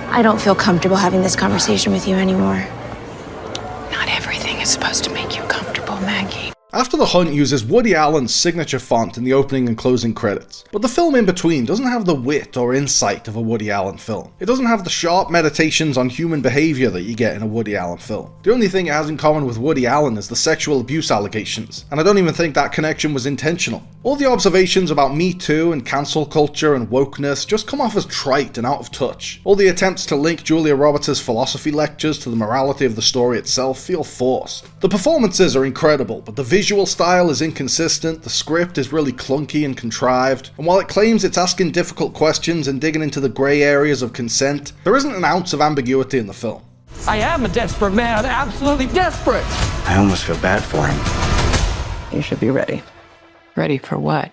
I don't feel comfortable having this conversation with you anymore. Not everything is supposed to make you comfortable, Maggie. After the Hunt uses Woody Allen's signature font in the opening and closing credits, but the film in between doesn't have the wit or insight of a Woody Allen film. It doesn't have the sharp meditations on human behaviour that you get in a Woody Allen film. The only thing it has in common with Woody Allen is the sexual abuse allegations, and I don't even think that connection was intentional. All the observations about MeToo and cancel culture and wokeness just come off as trite and out of touch. All the attempts to link Julia Roberts' philosophy lectures to the morality of the story itself feel forced. The performances are incredible, but the visual style is inconsistent, the script is really clunky and contrived, and while it claims it's asking difficult questions and digging into the grey areas of consent, there isn't an ounce of ambiguity in the film. I am a desperate man, absolutely desperate! I almost feel bad for him. You should be ready. Ready for what?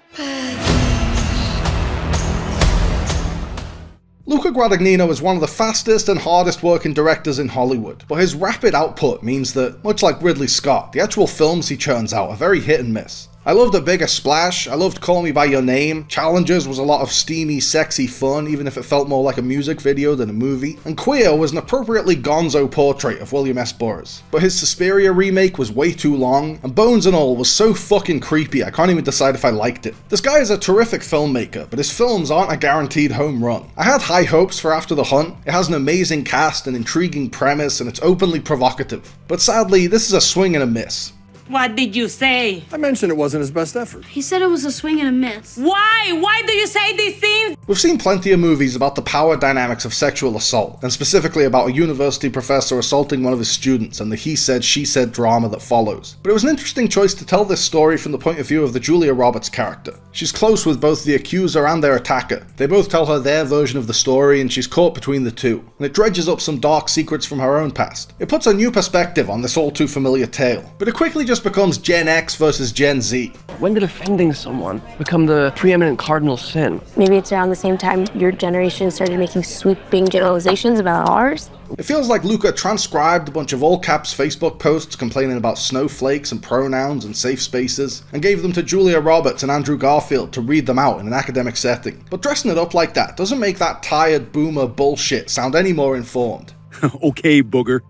Luca Guadagnino is one of the fastest and hardest working directors in Hollywood, but his rapid output means that, much like Ridley Scott, the actual films he churns out are very hit and miss. I loved A Bigger Splash, I loved Call Me By Your Name, Challengers was a lot of steamy, sexy fun, even if it felt more like a music video than a movie, and Queer was an appropriately gonzo portrait of William S. Burroughs. But his Suspiria remake was way too long, and Bones and All was so fucking creepy I can't even decide if I liked it. This guy is a terrific filmmaker, but his films aren't a guaranteed home run. I had high hopes for After the Hunt. It has an amazing cast, an intriguing premise, and it's openly provocative. But sadly, this is a swing and a miss. What did you say? I mentioned it wasn't his best effort. He said it was a swing and a miss. Why? Why do you say these things? We've seen plenty of movies about the power dynamics of sexual assault, and specifically about a university professor assaulting one of his students and the he said, she said drama that follows. But it was an interesting choice to tell this story from the point of view of the Julia Roberts character. She's close with both the accuser and their attacker. They both tell her their version of the story, and she's caught between the two, and it dredges up some dark secrets from her own past. It puts a new perspective on this all too familiar tale, but it quickly just becomes Gen X versus Gen Z. When did offending someone become the preeminent cardinal sin? Maybe it's around the same time your generation started making sweeping generalizations about ours. It feels like Luca transcribed a bunch of all-caps Facebook posts complaining about snowflakes and pronouns and safe spaces, and gave them to Julia Roberts and Andrew Garfield to read them out in an academic setting. But dressing it up like that doesn't make that tired boomer bullshit sound any more informed. Okay, booger.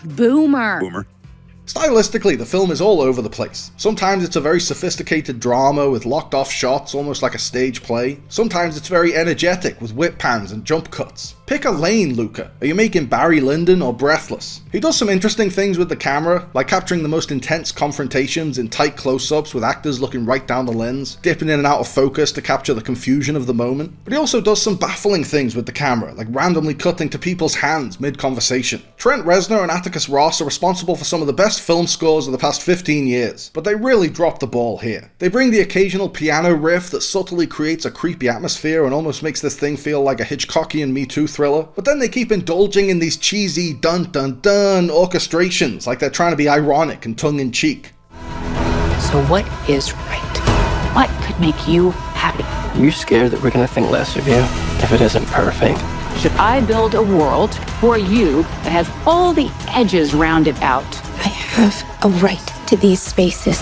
Boomer. Boomer. Stylistically, the film is all over the place. Sometimes it's a very sophisticated drama with locked-off shots, almost like a stage play. Sometimes it's very energetic with whip pans and jump cuts. Pick a lane, Luca. Are you making Barry Lyndon or Breathless? He does some interesting things with the camera, like capturing the most intense confrontations in tight close-ups with actors looking right down the lens, dipping in and out of focus to capture the confusion of the moment. But he also does some baffling things with the camera, like randomly cutting to people's hands mid-conversation. Trent Reznor and Atticus Ross are responsible for some of the best film scores of the past 15 years, but they really drop the ball here. They bring the occasional piano riff that subtly creates a creepy atmosphere and almost makes this thing feel like a Hitchcockian MeToo thriller, but then they keep indulging in these cheesy dun-dun-dun orchestrations like they're trying to be ironic and tongue-in-cheek. So what is right? What could make you happy? Are you scared that we're gonna think less of you if it isn't perfect? Should I build a world for you that has all the edges rounded out? I have a right to these spaces.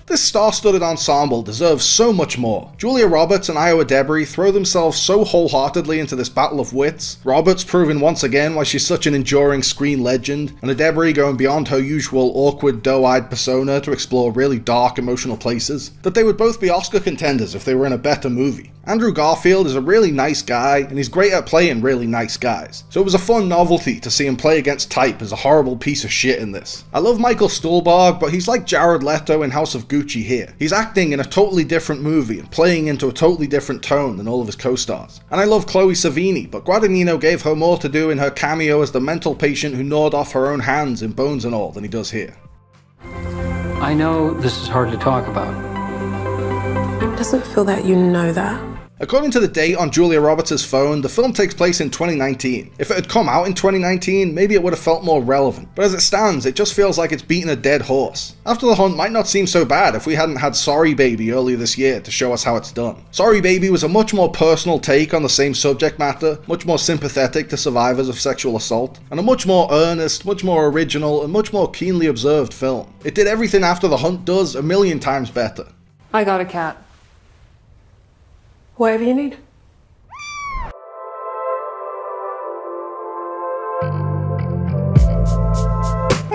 This star-studded ensemble deserves so much more. Julia Roberts and Iowa Debris throw themselves so wholeheartedly into this battle of wits, Roberts proving once again why she's such an enduring screen legend, and a Debris going beyond her usual awkward, doe-eyed persona to explore really dark, emotional places, that they would both be Oscar contenders if they were in a better movie. Andrew Garfield is a really nice guy, and he's great at playing really nice guys, so it was a fun novelty to see him play against type as a horrible piece of shit in this. I love Michael Stuhlbarg, but he's like Jared Leto in House of Gucci here. He's acting in a totally different movie and playing into a totally different tone than all of his co-stars. And I love Chloe Savini, but Guadagnino gave her more to do in her cameo as the mental patient who gnawed off her own hands in Bones and All than he does here. I know this is hard to talk about. It doesn't feel that you know that. According to the date on Julia Roberts' phone, the film takes place in 2019. If it had come out in 2019, maybe it would have felt more relevant, but as it stands, it just feels like it's beating a dead horse. After the Hunt might not seem so bad if we hadn't had Sorry Baby earlier this year to show us how it's done. Sorry Baby was a much more personal take on the same subject matter, much more sympathetic to survivors of sexual assault, and a much more earnest, much more original, and much more keenly observed film. It did everything After the Hunt does a million times better. I got a cat. Whatever you need.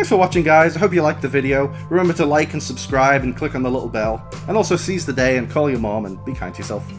Thanks for watching, guys. I hope you liked the video. Remember to like and subscribe and click on the little bell. And also seize the day and call your mom and be kind to yourself.